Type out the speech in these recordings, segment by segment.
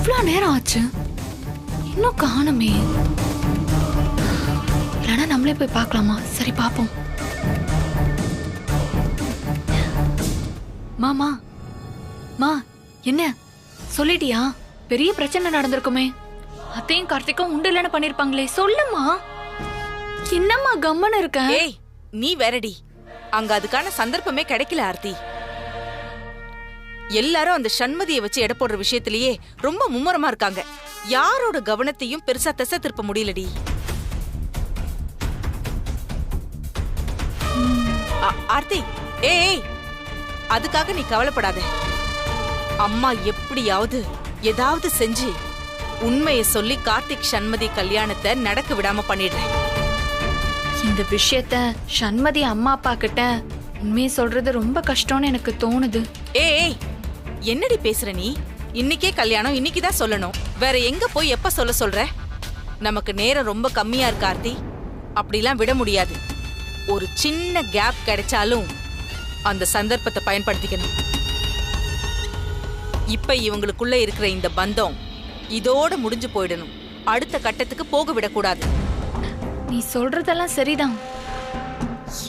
இவ்ளோ நேரம் ஆச்சு, இன்னும் காணுமே. இல்லைன்னா நம்மளே போய் பார்க்கலாமா? சரி பாப்போம். மாமா மா, என்ன சொல்லிட்டியா? பெரிய பிரச்சனை நடந்திருக்குமே. அத்தையும் கார்த்திக்கும் உண்டு இல்லைன்னு பண்ணிருப்பாங்களே, சொல்லுமா. என்னம்மா கம்மன்னு இருக்க? ஏய், நீ வேறடி. அங்க அதுக்கான சந்தர்ப்பமே கிடைக்கல ஆர்த்தி. எல்லாரும் அந்த சண்மதியை வச்சு எடை போடுற விஷயத்திலேயே ரொம்ப மும்முரமா இருக்காங்க. யாரோட கவனத்தையும் பெருசா திசை திருப்ப முடியலடி. ஆர்த்தி, ஏய், அதுக்காக நீ கவலைப்படாத. அம்மா எப்படியாவது ஏதாவது செஞ்சு உண்மையை சொல்லி கார்த்திக் சண்மதி கல்யாணத்தை நடக்க விடாம பண்ணிடுறேன். இந்த விஷயத்த சண்மதி அம்மா அப்பா கிட்ட உண்மையை சொல்றது ரொம்ப கஷ்டம்னு எனக்கு தோணுது. ஏய், என்னடி பேசுற நீ? இன்னைக்கே கல்யாணம், இன்னைக்குதான் சொல்லணும். வேற எங்க போய் எப்ப சொல்ல சொல்ற? நமக்கு நேரம் ரொம்ப கம்மியா இருக்கு ஆர்த்தி. அப்படிலாம் விட முடியாது. ஒரு சின்ன கேப் கிடைச்சாலும் அந்த சந்தர்ப்பத்தை பயன்படுத்திக்கணும். இப்ப இவங்களுக்குள்ள இருக்கிற இந்த பந்தம் இதோட முடிஞ்சு போயிடணும். அடுத்த கட்டத்துக்கு போக விடக்கூடாது. நீ சொல்றதெல்லாம் சரிதான்.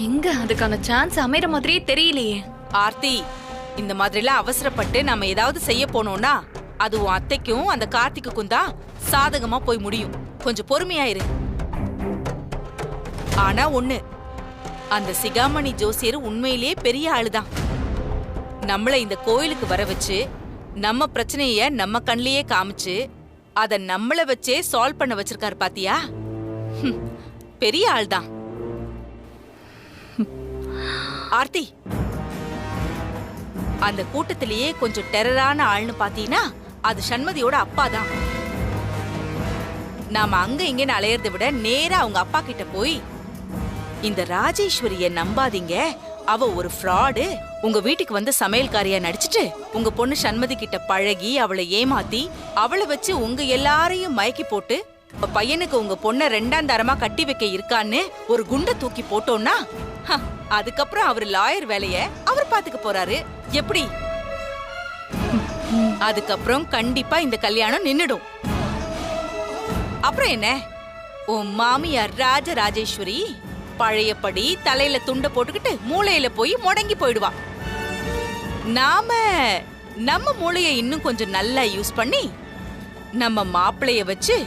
எங்க அதுக்கான சான்ஸ் அமைற மாதிரியே தெரியலையே. ஆர்த்தி, இந்த மாதிரிலாம் அவசரப்பட்டு நாம ஏதாவது செய்ய போனோம்னா அது உன் அத்தைக்கும் அந்த கார்த்திக்குக்கும் தான் சாதகமா போய் முடியும். கொஞ்சம் பொறுமையாயிரு. ஆனா ஒண்ணு, அந்த சிகாமணி ஜோசியர் உண்மையிலேயே பெரிய ஆளுதான். நம்மள இந்த கோயிலுக்கு வர வச்சு நம்ம பிரச்சனைய நம்ம கண்ணிலேயே காமிச்சு அத நம்மள வச்சே சால்வ் பண்ண வச்சிருக்காரு பாத்தியா? பெரிய ஆள்தான். ஆர்த்தி, அந்த கூட்டத்திலேயே கொஞ்சம் டெரரான ஆள்னு பாத்தீங்கன்னா அது சண்மதியோட அப்பா தான். நாம அங்க இங்கன்னு அலையறதை விட நேரா அவங்க அப்பா கிட்ட போய், இந்த ராஜேஸ்வரிய நம்பாதீங்க, அவ ஒரு ஃப்ராடு, உங்க வீட்டுக்கு வந்து சமையல்காரியா நடிச்சிட்டு உங்க பொண்ணு சண்மதி கிட்ட பழகி அவளை ஏமாத்தி அவளை வச்சு உங்க எல்லாரையும் மயக்கி போட்டு பையனுக்கு உங்க பொண்ண 2ஆம் தரமா கட்டி வைக்க இருக்கான்னு ஒரு குண்டை தூக்கி போட்டோம்னா அதுக்கப்புறம் அவர் லாயர் வேலைய அவர் பாத்துக்க போறாரு. எப்படி? அதுக்கப்புறம் கண்டிப்பா இந்த கல்யாணம் நின்னுடும். அப்புறம் என்ன, உன் மாமியார் ராஜராஜேஸ்வரி பழையபடி தலையில துண்ட போட்டுக்கிட்டு மூளையில போய் முடங்கி போயிடுவா. நாம நம்ம மூளைய இன்னும் கொஞ்சம் நல்லா யூஸ் பண்ணி நம்ம மாப்பிளைய வச்சு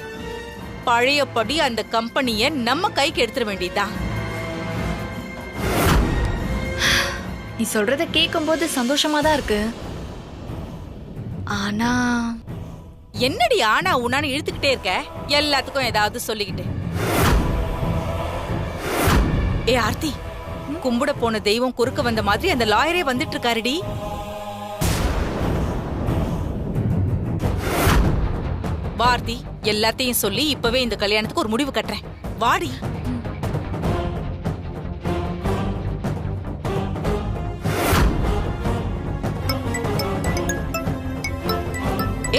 பழையபடி அந்த கம்பெனிய நம்ம கைக்கு எடுத்துட வேண்டியதுதான். நீ சொல்றத கேட்கும்போது சந்தோஷமா தான் இருக்கு. ஆனா என்னடி ஆனா உன்னான்னு இழுத்துக்கிட்டே இருக்க? எல்லாத்துக்கும் ஏதாவது சொல்லிக்கிட்டு. ஏ ஆர்த்தி, கும்பிட போன தெய்வம் குறுக்க வந்த மாதிரி அந்த லாயரே வந்துட்டு இருக்காருடி. வார்த்தி, எல்லாத்தையும் சொல்லி இப்பவே இந்த கல்யாணத்துக்கு ஒரு முடிவு கட்டுறேன். வாடி.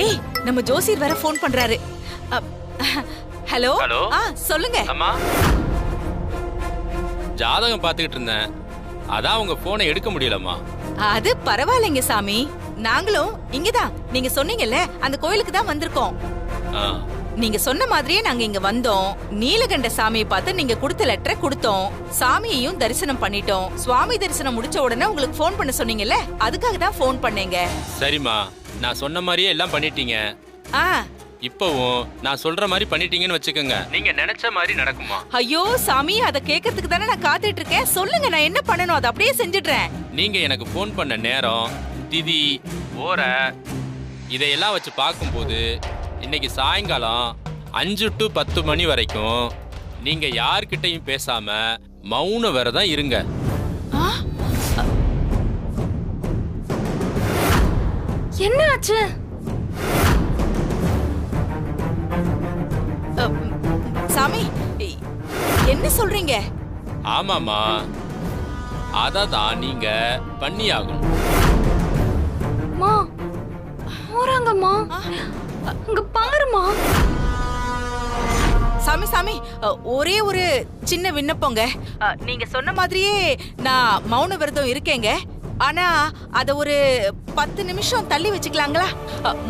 ஏய், நம்ம ஜோசியர் வேற போன் பண்றாரு. ஹலோ. சொல்லுங்க. அம்மா, ஜாதகம் பாத்துக்கிட்டு இருந்தேன், அதான் உங்க போனை எடுக்க முடியலம்மா. அது பரவாயில்லைங்க சாமி, நாங்களும் இங்கதான் நீங்க சொன்னீங்கல்ல அந்த கோயிலுக்கு தான் வந்திருக்கோம். நீங்க சொன்ன மாதிரியே நாங்க இங்க வந்தோம். நீலகண்ட சாமியை பார்த்து நீங்க கொடுத்த லெட்டரை கொடுத்தோம். சாமியையும் தரிசனம் பண்ணிட்டோம். சுவாமி தரிசனம் முடிச்ச உடனே உங்களுக்கு போன் பண்ண சொன்னீங்கல்ல, அதுக்காக தான் போன் பண்ணேங்க. சரிம்மா, நான் சொன்ன மாதிரியே எல்லாம் பண்ணிட்டீங்க. இப்பவும் நான் சொல்ற மாதிரி பண்ணிட்டீங்கன்னு வச்சுக்கோங்க, நீங்க நினைச்ச மாதிரி நடக்குமா? ஐயோ சாமி, அத கேக்குறதுக்கு தானே நான் காத்துட்டு இருக்கேன். சொல்லுங்க, நான் என்ன பண்ணணும் அதை அப்படியே செஞ்சிடுறேன். நீங்க எனக்கு போன் பண்ண நேரம், திதி, ஓர இதையெல்லாம் வச்சு பார்க்கும்போது இன்னைக்கு சாயங்காலம் 5 to 10 மணி வரைக்கும் நீங்க யார்கிட்டையும் பேசாம மௌன விரதம் இருங்க. என்ன ஆச்சு? சாமி, என்ன சொல்றீங்க? ஆமாமா, அததான் நீங்க பண்ணியாகணும். மா, போறாங்கம்மா, அங்க பாருமா. சாமி சாமி, ஒரே ஒரு சின்ன விண்ணப்பங்க. நீங்க சொன்ன மாதிரியே நான் மௌன விரதம் இருக்கேங்க. ஆனா அத ஒரு 10 நிமிஷம் தள்ளி வச்சுக்கலாங்களா?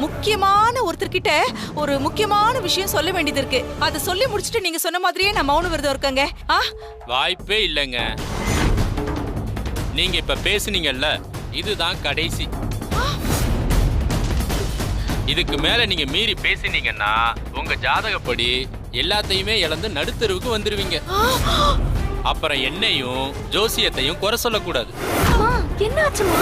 முக்கியமான ஒருத்தர்கிட்ட ஒரு முக்கியமான விஷயம் சொல்ல வேண்டியது இருக்கு. அதை சொல்லி முடிச்சிட்டு நீங்க சொன்ன மாதிரியே நான் மௌன விரதம் இருக்கங்க. வாய்ப்பே இல்லைங்க. நீங்க இப்ப பேசுனீங்கல்ல, இதுதான் கடைசி. இதுக்கு மேல நீங்க மீறி பேசினீங்கன்னா உங்க ஜாதகப்படி எல்லாத்தையுமே இழந்து நடுத்தருவுக்கு வந்துருவீங்க. அப்புறம் என்னையும் ஜோசியத்தையும் குறை சொல்லக்கூடாது. என்னாச்சுமா?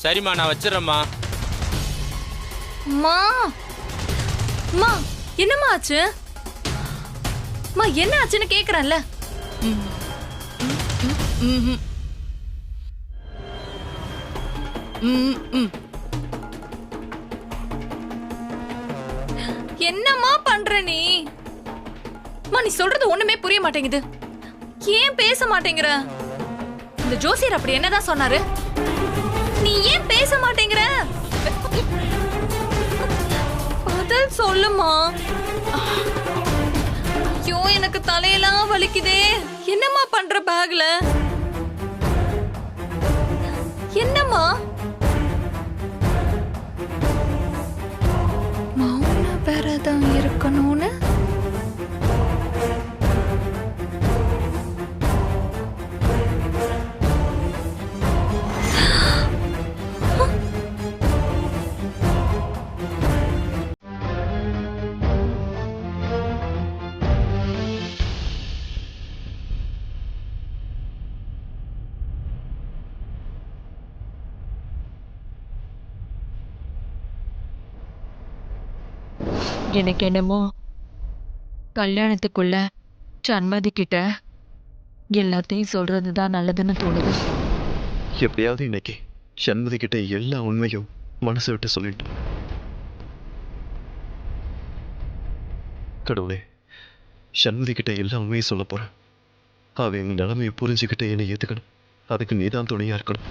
சரிம்மா, நான் வச்சிடறேம்மா. என்னம்மா ஆச்சு? என்ன ஆச்சுன்னு கேக்குறேன்ல. என்னம்மா பண்ற நீ? நீ சொல்றது ஒண்ணுமே புரிய மாட்டேங்குது. ஏன் பேச மாட்டேங்கிற? இந்த ஜோசியர் அப்படி என்னதான் சொன்னாரு? நீ ஏன் பேச மாட்டேங்கிற? பதில் சொல்லுமா. ஐயோ, எனக்கு தலையெல்லாம் வலிக்குதே. என்னம்மா பண்ற பேக்ல? என்னம்மா? மௌன விரதம் இருக்கணும்னு எனக்கு என்னமோ கல்யாணத்துக்குள்ள சண்மதி கிட்ட எல்லாத்தையும் சொல்றதுதான் நல்லதுன்னு தோணுது. எப்படியாவது இன்னைக்கு சண்மதி கிட்ட எல்லா உண்மையும் மனசு விட்டு சொல்லிட்டு. கடவுளே, சண்மதி கிட்ட எல்லா உண்மையும் சொல்ல போறேன். அவ எங்க நிலைமையை புரிஞ்சுக்கிட்டு என்னை ஏத்துக்கணும். அதுக்கு நீதான் துணையா இருக்கணும்.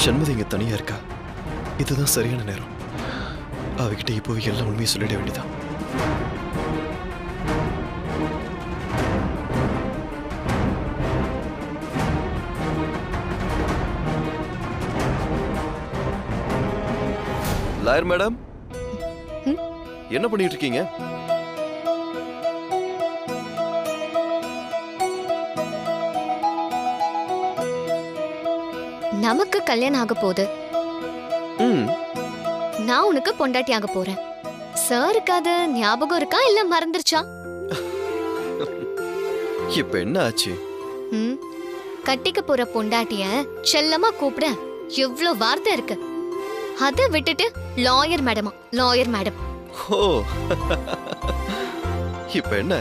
சண்மதி இங்க தனியா இருக்கா. இதுதான் சரியான நேரம். அவகிட்ட இப்போ எல்லா உண்மையும் சொல்லிட வேண்டியதான். லாயர் மேடம், என்ன பண்ணிட்டு இருக்கீங்க? நமக்கு கல்யாணம் ஆக போகுது. நான் உனக்கு பொண்டாட்டி ஆக போறேன். சாருக்கு அது ஞாபகம் இருக்கா இல்ல மறந்துருச்சா? இப்ப என்ன ஆச்சு? கட்டிக்க போற பொண்டாட்டிய செல்லமா கூப்பிட எவ்வளவு வார்த்தை இருக்கு. அதை விட்டுட்டு லாயர் மேடமா, லாயர் மேடம். ஓ, இப்ப என்ன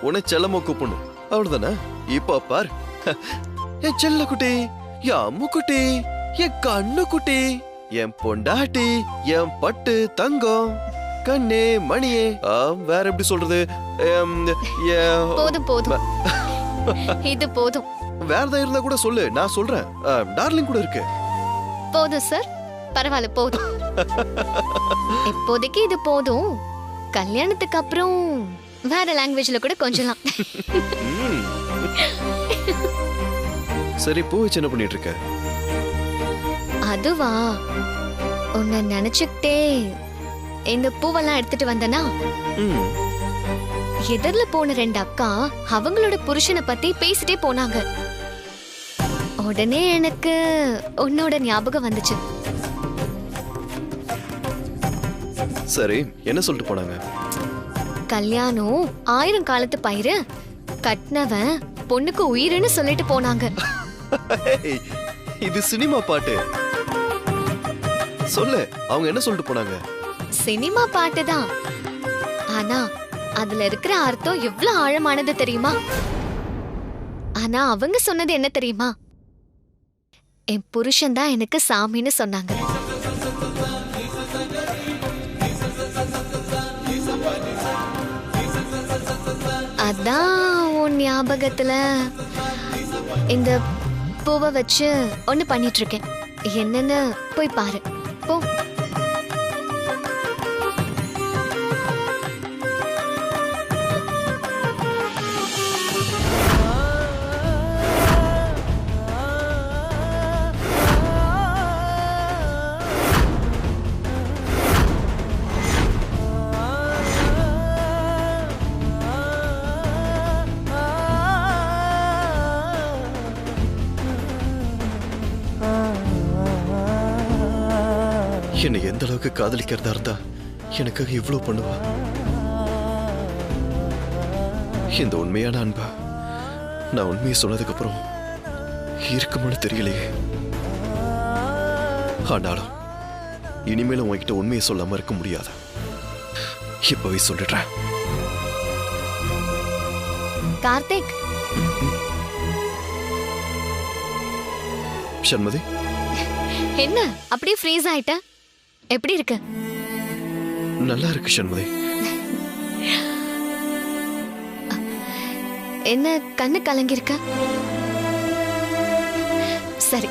உன்னை செல்லமா கூப்பிடணும் அவ்வளவுதானே? இப்ப பார், என் செல்ல குட்டி, என் அம்மு குட்டி, என் கண்ணு குட்டி, என் பொண்டாட்டி, என் பட்டு தங்கம், கண்ணே மணியே. வேற எப்படி சொல்றது? போதும் போதும், இது போதும். வேற ஏதாவது இருந்தா கூட சொல்லு, நான் சொல்றேன். டார்லிங் கூட இருக்கு. போதும் சார், பரவாயில்ல போதும். இப்போதைக்கு இது போதும். கல்யாணத்துக்கு அப்புறம் வேற லாங்குவேஜ்ல கூட கொஞ்சலாம். சரி, பூ வச்சு என்ன பண்ணிட்டு இருக்க? அதுவா, உன்னை நினைச்சுக்கிட்டே இந்த பூவெல்லாம் எடுத்துட்டு வந்தனா, எதிர்ல போன 2 அக்கா அவங்களோட புருஷனை பத்தி பேசிட்டே போனாங்க. உடனே எனக்கு உன்னோட ஞாபகம் வந்துச்சு. சரி, என்ன சொல்லிட்டு போனாங்க? கல்யாணம் 1000 காலத்து பயிரு, கட்டினவன் பொண்ணுக்கு உயிர்னு சொல்லிட்டு போனாங்க. இது சினிமா பாட்டு. சொல்லு, அவங்க என்ன சொல்லிட்டு போனாங்க? சினிமா பாட்டு தான், ஆனா அதுல இருக்கிற அர்த்தம் எவ்வளவு ஆழமானது தெரியுமா? ஆனா அவங்க சொன்னது என்ன தெரியுமா? என் புருஷன் தான் எனக்கு சாமின்னு சொன்னாங்க. அதான் உன் ஞாபகத்துல இந்த பூவை வச்சு ஒண்ணு பண்ணிட்டு இருக்கேன். என்னன்னு போய் பாரு போ. என்னை எந்த அளவுக்கு காதலிக்கிறதா இருந்தா எனக்காக இவ்வளவு பண்ணுவா. இந்த உண்மையான அன்பா நான் உண்மையை சொன்னதுக்கு அப்புறம் இருக்குமான்னு தெரியலையே. ஆனாலும் இனிமேலும் உன்கிட்ட உண்மையை சொல்லாம இருக்க முடியாது. இப்பவே சொல்லிடுறேன். கார்த்திக், சண்மதி, என்ன அப்படியே ஃப்ரீஸ் ஆயிட்ட? எப்படி இருக்கு? நல்லா இருக்கு சண்மதி. என்ன கண்ணு கலங்கிருக்க? சரி,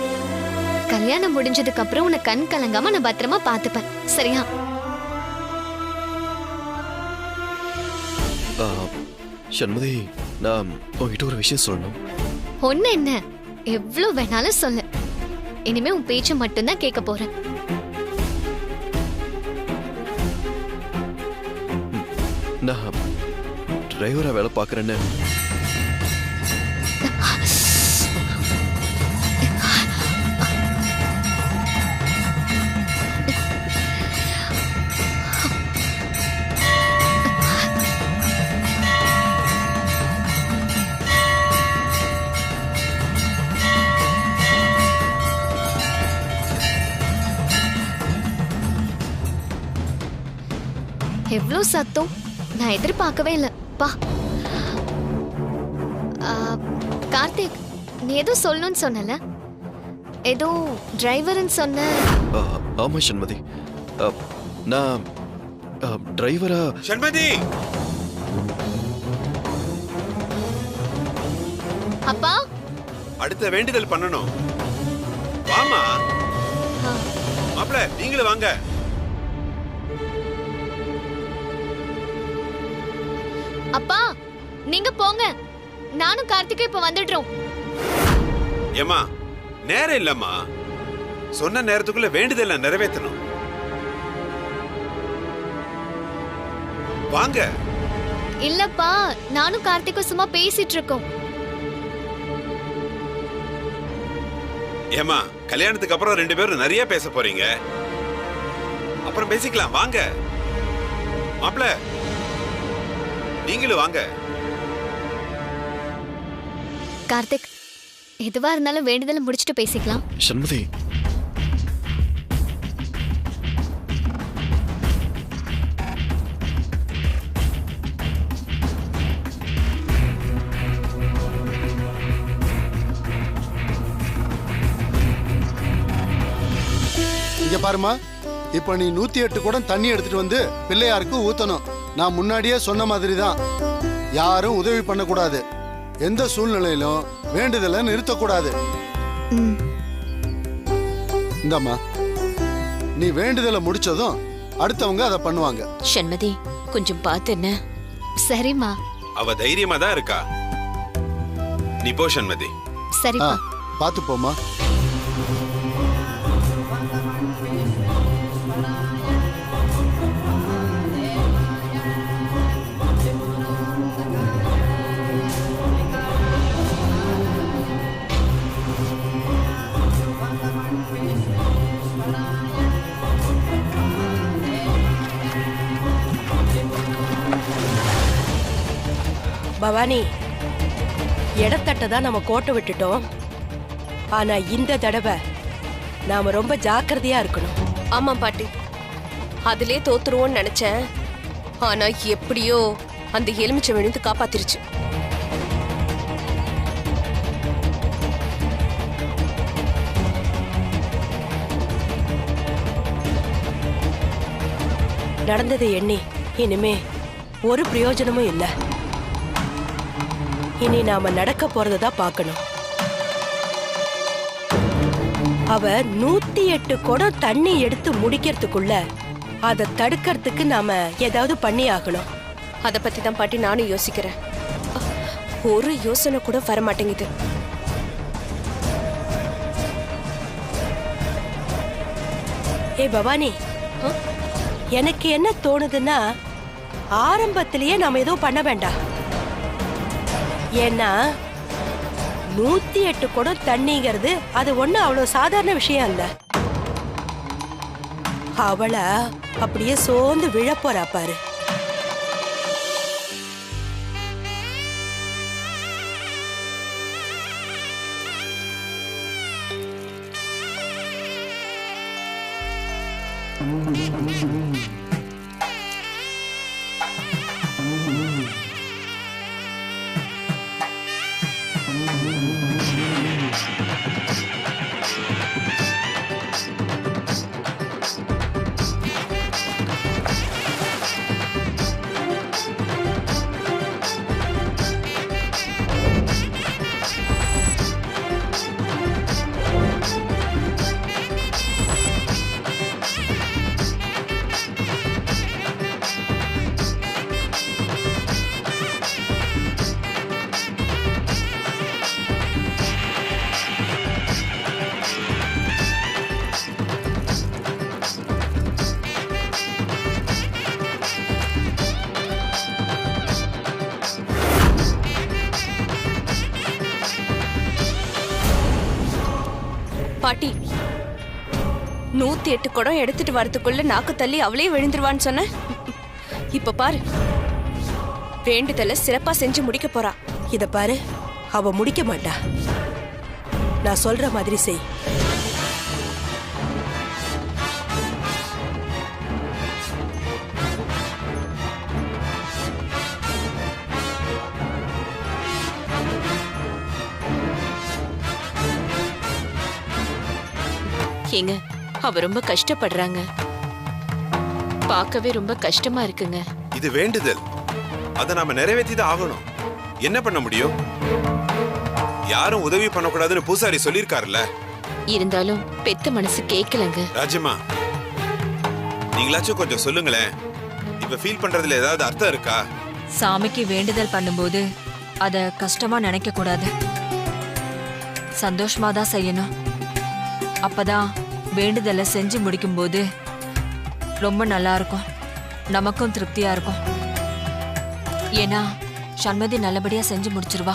கல்யாணம் முடிஞ்சதுக்கு அப்புறம் உன்னை கண் கலங்காம நான் பத்திரமா பாத்துப்பேன், சரியா? சண்மதி, நான் உங்ககிட்ட ஒரு விஷயம் சொல்லணும். ஒண்ணு என்ன, எவ்வளவு வேணாலும் சொல்லு. இனிமே உன் பேச்சு மட்டும்தான் கேட்க போறேன். நான் டிரைவரா வேலை பார்க்கறேன்னு எவ்வளவு சத்தம், நான் எதிர்பார்க்கவே இல்லை. பா கார்த்திக், நீ ஏதோ சொல்லணும்னு சொன்னல, ஏதோ டிரைவர்னு சொன்ன. ஆமா சண்மதி, நான் டிரைவரா. சண்மதி, அப்பா அடுத்த வேண்டுதல் பண்ணணும். வாமா மாப்ள, நீங்களும் வாங்க. அப்பா நீங்க போங்க, நானும் கார்த்திக்கும் இப்ப வந்துடுறோம். ஏமா, நேரம் இல்லம்மா. சொன்ன நேரத்துக்குள்ள வேண்டுதல் நிறைவேற்றணும். வாங்க. இல்லப்பா, நானும் கார்த்திக்கும் சும்மா பேசிட்டு இருக்கோம். ஏமா, கல்யாணத்துக்கு அப்புறம் 2 பேரும் நிறைய பேச போறீங்க. அப்புறம் பேசிக்கலாம், வாங்க. மாப்ள, நீங்களும் வாங்க. கார்த்திக், எதுவா இருந்தாலும் வேண்டுதலை முடிச்சுட்டு பேசிக்கலாம். சண்மதி, இங்க பாருமா, இப்ப நீ 108 குடம் தண்ணி எடுத்துட்டு வந்து பிள்ளையாருக்கு ஊத்தணும். நான் முன்னாடியே சொன்ன மாதிரி தான், யாரும் உதவி பண்ணக்கூடாது. எந்த சூழ்நிலையிலும் வேண்டுதலை நிறுத்தக்கூடாது. இந்தம்மா, நீ வேண்டுதலை முடிச்சதும் அடுத்தவங்க அதை பண்ணுவாங்க. சண்மதி, கொஞ்சம் பார்த்து என்ன. சரிம்மா. அவ தைரியமா தான் இருக்கா. நீ போ சண்மதி. சரிப்பா. பார்த்து போமா. பவானி, இடத்தட்ட தான் நம்ம கோட்டை விட்டுட்டோம். ஆனா இந்த தடவை நாம ரொம்ப ஜாக்கிரதையா இருக்கணும். ஆமா பாட்டி, அதிலே தோத்துருவோம்னு நினைச்சேன். ஆனா எப்படியோ அந்த எலுமிச்சை விழுந்து காப்பாத்திருச்சு. நடந்ததை எண்ணி இனிமே ஒரு பிரயோஜனமும் இல்லை. இனி நாம நடக்க போறதான் பார்க்கணும். அவ 108 குடம் தண்ணி எடுத்து முடிக்கிறதுக்குள்ள அதை தடுக்கிறதுக்கு நாம ஏதாவது பண்ணி ஆகணும். அத பத்தி தான் பாட்டி நானும் யோசிக்கிறேன். ஒரு யோசனை கூட வர மாட்டேங்குது. ஏ பவானி, எனக்கு என்ன தோணுதுன்னா ஆரம்பத்திலேயே நாம ஏதோ பண்ண வேண்டாம். ஏன்னா 108 குடம் தண்ணிங்கிறது அது ஒண்ணு அவ்வளவு சாதாரண விஷயம் இல்ல. அவளை அப்படியே சோர்ந்து விழப்போறா பாரு. பாட்டி, 108 குடம் எடுத்துட்டு வரதுக்குள்ள நாக்கு தள்ளி அவளே விழுந்துருவான்னு சொன்ன. இப்ப பாரு, வேண்டுதல சிறப்பா செஞ்சு முடிக்க போறா. இத பாரு, அவ முடிக்க மாட்டா. நான் சொல்ற மாதிரி செய். ஏங்க, அவ ரொம்ப கஷ்டப்படுறாங்க. பார்க்கவே ரொம்ப கஷ்டமா இருக்குங்க. இது வேண்டுதல், அதை நாம நிறைவேற்றிதான் ஆகணும். என்ன பண்ண முடியும்? யாரும் உதவி பண்ணக்கூடாதுன்னு பூசாரி சொல்லிருக்காருல்ல. இருந்தாலும் பெத்த மனசு கேட்கலங்க. ராஜம்மா, நீங்களாச்சும் கொஞ்சம் சொல்லுங்களேன். இப்ப ஃபீல் பண்றதுல ஏதாவது அர்த்தம் இருக்கா? சாமிக்கு வேண்டுதல் பண்ணும்போது அத கஷ்டமா நினைக்க கூடாது, சந்தோஷமா தான் செய்யணும். அப்பதான் வேண்டுதலை செஞ்சு முடிக்கும்போது ரொம்ப நல்லா இருக்கும், நமக்கும் திருப்தியா இருக்கும். ஏன்னா சண்மதி நல்லபடியா செஞ்சு முடிச்சிருவா.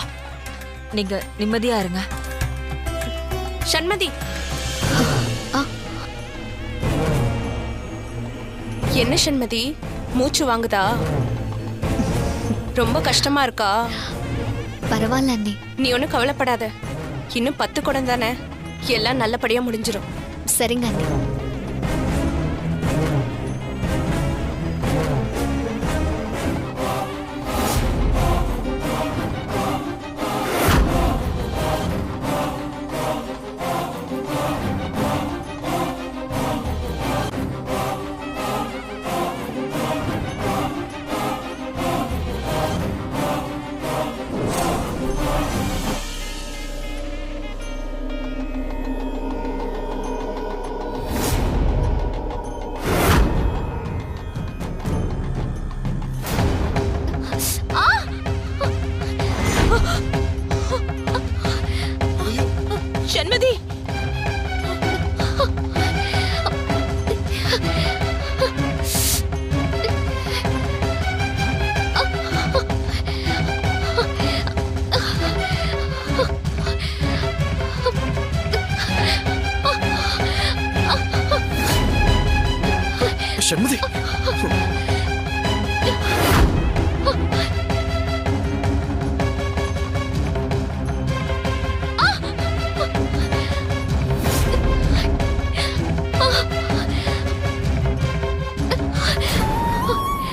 நீங்க நிம்மதியா இருங்க. சண்மதி, என்ன சண்மதி, மூச்சு வாங்குதா? ரொம்ப கஷ்டமா இருக்கா? பரவாயில்ல அண்ணி. நீ ஒன்னும் கவலைப்படாத. இன்னும் 10 குடம் தானே, எல்லாம் நல்லபடியா முடிஞ்சிடும். சரிங்க அண்ணி. சண்மதி, சண்மதி,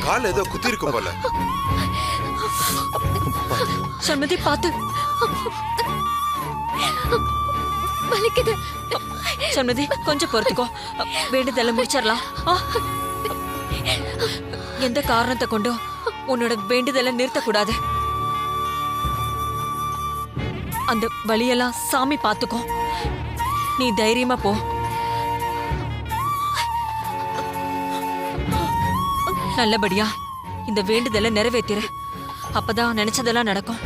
கால் ஏதோ குத்தி இருக்கும் போல. சண்மதி பாத்து. வலிக்குது. சண்மதி கொஞ்சம் பொறுத்துக்கோ, வேண்டுதலை முடிச்சிடலாம். எந்த காரணத்தை கொண்டும் உன்னோட வேண்டுதலை நிறுத்தக்கூடாது. அந்த வழியெல்லாம் சாமி பாத்துக்கோ. நீ தைரியமா போ. நல்லபடியா இந்த வேண்டுதலை நிறைவேத்திரு. அப்பதான் நினைச்சதெல்லாம் நடக்கும்.